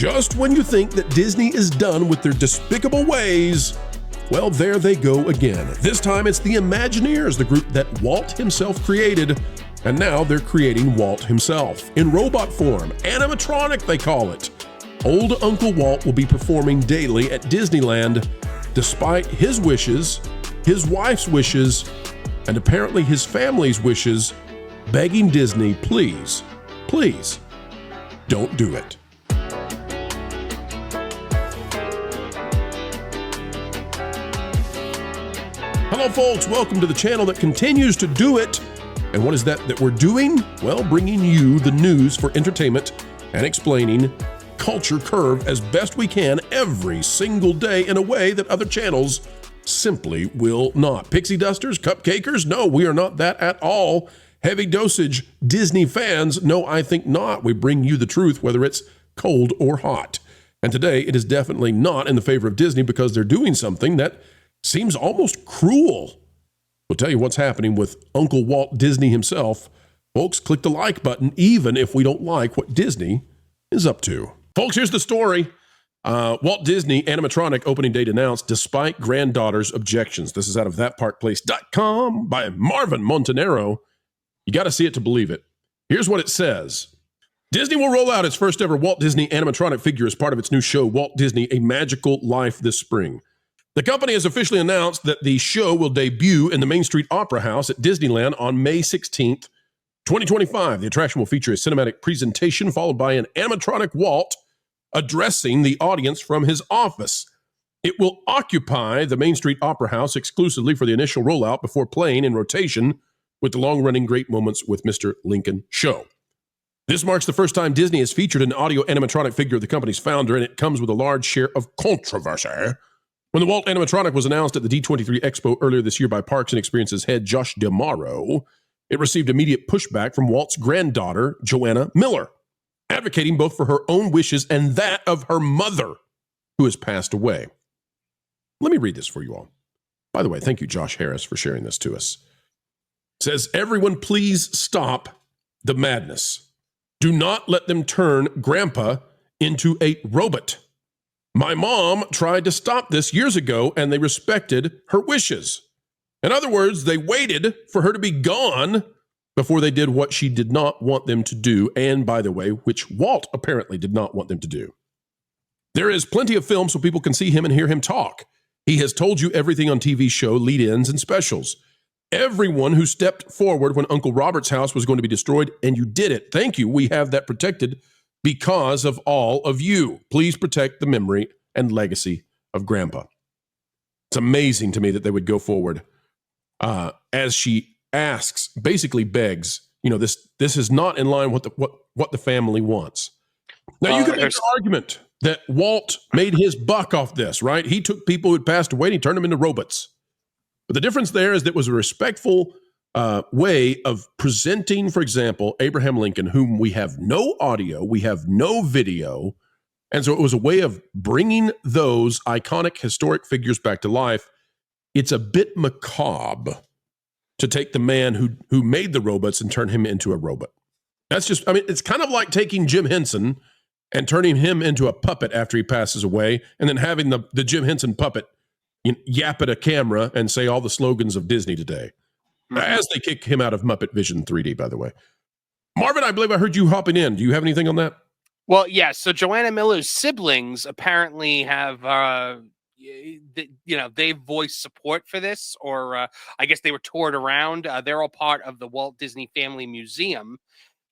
Just when you think that Disney is done with their despicable ways, well, there they go again. This time it's the Imagineers, the group that Walt himself created, and now they're creating Walt himself in robot form. Animatronic, they call it. Old Uncle Walt will be performing daily at Disneyland, despite his wishes, his wife's wishes, and apparently his family's wishes, begging Disney, please, please, don't do it. Hello, folks. Welcome to the channel that continues to do it. And what is that we're doing? Well, bringing you the news for entertainment and explaining culture curve as best we can every single day in a way that other channels simply will not. Pixie dusters, cupcakers? No, we are not that at all. Heavy dosage Disney fans? No, I think not. We bring you the truth, whether it's cold or hot. And today it is definitely not in the favor of Disney because they're doing something that seems almost cruel. We'll tell you what's happening with Uncle Walt Disney himself. Folks, click the like button, even if we don't like what Disney is up to. Folks, here's the story. Walt Disney Animatronic opening date announced despite granddaughter's objections. This is out of thatparkplace.com by Marvin Montanero. You got to see it to believe it. Here's what it says. Disney will roll out its first ever Walt Disney animatronic figure as part of its new show, Walt Disney: A Magical Life, this spring. The company has officially announced that the show will debut in the Main Street Opera House at Disneyland on May 16th, 2025. The attraction will feature a cinematic presentation followed by an animatronic Walt addressing the audience from his office. It will occupy the Main Street Opera House exclusively for the initial rollout before playing in rotation with the long-running Great Moments with Mr. Lincoln show. This marks the first time Disney has featured an audio animatronic figure of the company's founder, and it comes with a large share of controversy. When the Walt animatronic was announced at the D23 Expo earlier this year by Parks and Experiences head Josh DeMauro, it received immediate pushback from Walt's granddaughter, Joanna Miller, advocating both for her own wishes and that of her mother, who has passed away. Let me read this for you all. By the way, thank you, Josh Harris, for sharing this to us. It says, everyone please stop the madness. Do not let them turn Grandpa into a robot. My mom tried to stop this years ago, and they respected her wishes. In other words, they waited for her to be gone before they did what she did not want them to do, and by the way, which Walt apparently did not want them to do. There is plenty of film so people can see him and hear him talk. He has told you everything on TV show, lead-ins, and specials. Everyone who stepped forward when Uncle Robert's house was going to be destroyed, and you did it. Thank you. We have that protected because of all of you. Please protect the memory and legacy of Grandpa. It's amazing to me that they would go forward as she asks, basically begs, this is not in line with what the family wants. Now, you can make an argument that Walt made his buck off this, right? He took people who had passed away and he turned them into robots. But the difference there is that it was a respectful way of presenting, for example, Abraham Lincoln, whom we have no audio, we have no video. And so it was a way of bringing those iconic historic figures back to life. It's a bit macabre to take the man who made the robots and turn him into a robot. That's just, it's kind of like taking Jim Henson and turning him into a puppet after he passes away, and then having the Jim Henson puppet yap at a camera and say all the slogans of Disney today. As they kick him out of Muppet Vision 3D, by the way. Marvin, I believe I heard you hopping in. Do you have anything on that? Well, yes. So Joanna Miller's siblings apparently have, they've voiced support for this, or I guess they were toured around. They're all part of the Walt Disney Family Museum,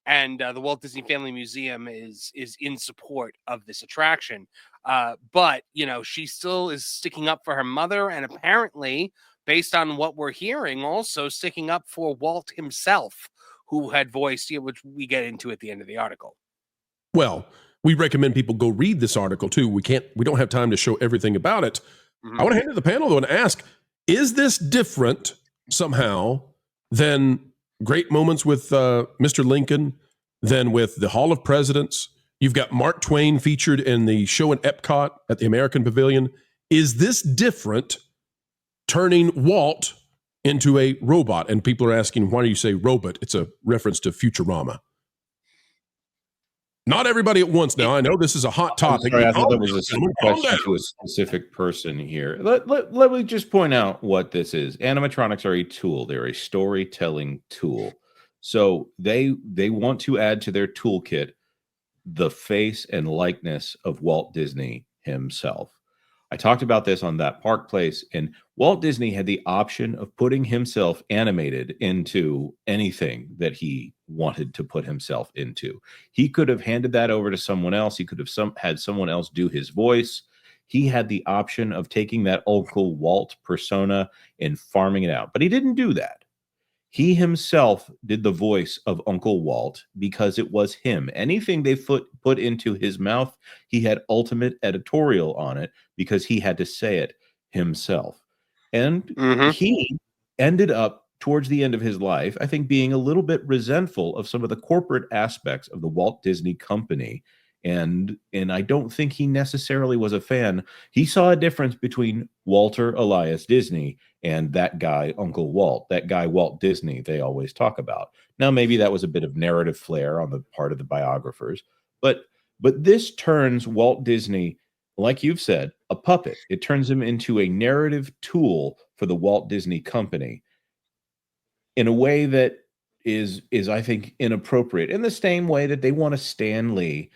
and the Walt Disney Family Museum is in support of this attraction. But, she still is sticking up for her mother, and apparently, based on what we're hearing, also sticking up for Walt himself, who had voiced, which we get into at the end of the article. Well, we recommend people go read this article too. We don't have time to show everything about it. Mm-hmm. I want to hand it to the panel though and ask, is this different somehow than Great Moments with Mr. Lincoln, than with the Hall of Presidents? You've got Mark Twain featured in the show in Epcot at the American Pavilion. Is this different, turning Walt into a robot? And people are asking, why do you say robot? It's a reference to Futurama. Not everybody at once now. I know this is a hot topic. Sorry, I thought Calm that was down, a calm question down. to a specific person here. Let me just point out what this is. Animatronics are a tool. They're a storytelling tool. So they want to add to their toolkit the face and likeness of Walt Disney himself. I talked about this on That Park Place, and Walt Disney had the option of putting himself animated into anything that he wanted to put himself into. He could have handed that over to someone else. He could have had someone else do his voice. He had the option of taking that Uncle Walt persona and farming it out, but he didn't do that. He himself did the voice of Uncle Walt because it was him. Anything they put into his mouth, he had ultimate editorial on it because he had to say it himself. And he ended up, towards the end of his life, I think, being a little bit resentful of some of the corporate aspects of the Walt Disney Company. And I don't think he necessarily was a fan. He saw a difference between Walter Elias Disney and that guy, Uncle Walt, that guy, Walt Disney, they always talk about. Now, maybe that was a bit of narrative flair on the part of the biographers, but this turns Walt Disney, like you've said, a puppet. It turns him into a narrative tool for the Walt Disney Company in a way that is I think, inappropriate, in the same way that they want a Stan Lee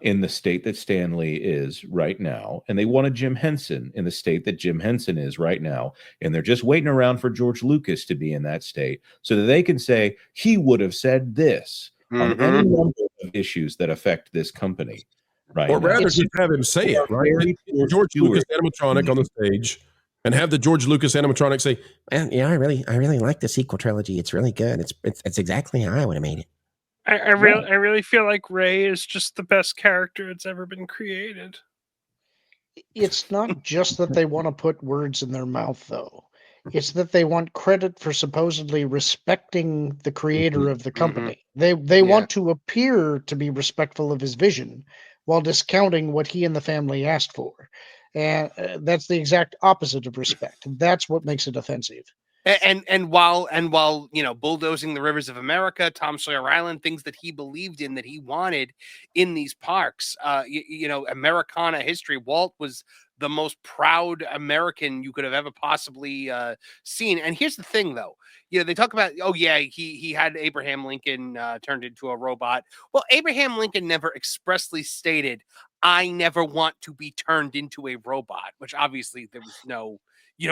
in the state that Stan Lee is right now, and they want a Jim Henson in the state that Jim Henson is right now, and they're just waiting around for George Lucas to be in that state so that they can say he would have said this on any number of issues that affect this company. Right, or now. rather, just have him say it. Right, George Lucas animatronic on the stage, and have the George Lucas animatronic say, "Well, yeah, I really like the sequel trilogy. It's really good. It's exactly how I would have made it." I really feel like Ray is just the best character that's ever been created. It's not just that they want to put words in their mouth, though. It's that they want credit for supposedly respecting the creator of the company. They want to appear to be respectful of his vision while discounting what he and the family asked for. And that's the exact opposite of respect. That's what makes it offensive. And while bulldozing the rivers of America, Tom Sawyer Island, things that he believed in, that he wanted in these parks, Americana history, Walt was the most proud American you could have ever possibly seen. And here's the thing, though. They talk about, he had Abraham Lincoln turned into a robot. Well, Abraham Lincoln never expressly stated, "I never want to be turned into a robot," which obviously there was no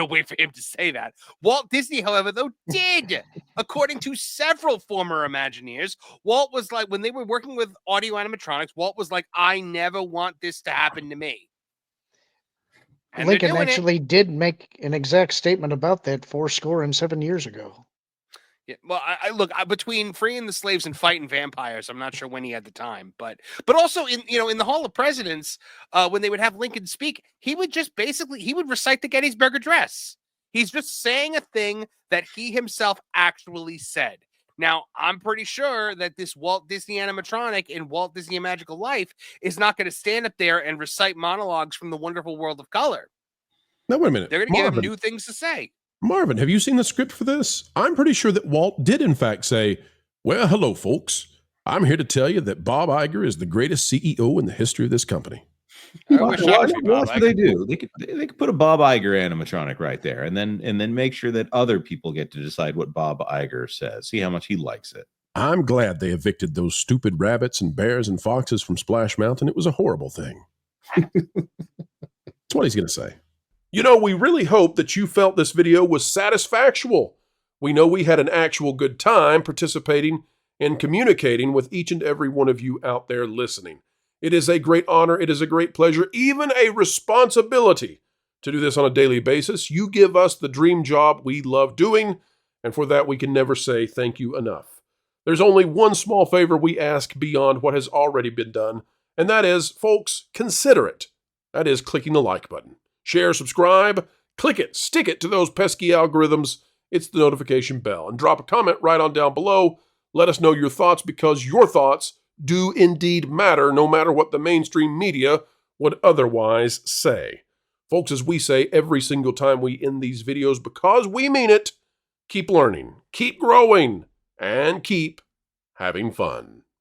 way for him to say that. Walt Disney, however, though, did. According to several former Imagineers, Walt was like, when they were working with audio animatronics, Walt was like, "I never want this to happen to me." And Lincoln actually did make an exact statement about that 7 years ago. Yeah, well, I look, between freeing the slaves and fighting vampires, I'm not sure when he had the time, but also in the Hall of Presidents, when they would have Lincoln speak, he would just he would recite the Gettysburg Address. He's just saying a thing that he himself actually said. Now, I'm pretty sure that this Walt Disney animatronic in Walt Disney: A Magical Life is not going to stand up there and recite monologues from the Wonderful World of Color. No, wait a minute. They're going to give him new things to say. Marvin, have you seen the script for this? I'm pretty sure that Walt did, in fact, say, "Well, hello, folks. I'm here to tell you that Bob Iger is the greatest CEO in the history of this company." What should they do? They could put a Bob Iger animatronic right there, and then make sure that other people get to decide what Bob Iger says. See how much he likes it. I'm glad they evicted those stupid rabbits and bears and foxes from Splash Mountain. It was a horrible thing. That's what he's going to say. We really hope that you felt this video was satisfactual. We know we had an actual good time participating and communicating with each and every one of you out there listening. It is a great honor. It is a great pleasure, even a responsibility to do this on a daily basis. You give us the dream job we love doing, and for that we can never say thank you enough. There's only one small favor we ask beyond what has already been done, and that is, folks, consider it. That is clicking the like button. Share, subscribe, click it, stick it to those pesky algorithms. It's the notification bell. And drop a comment right on down below. Let us know your thoughts, because your thoughts do indeed matter, no matter what the mainstream media would otherwise say. Folks, as we say every single time we end these videos, because we mean it, keep learning, keep growing, and keep having fun.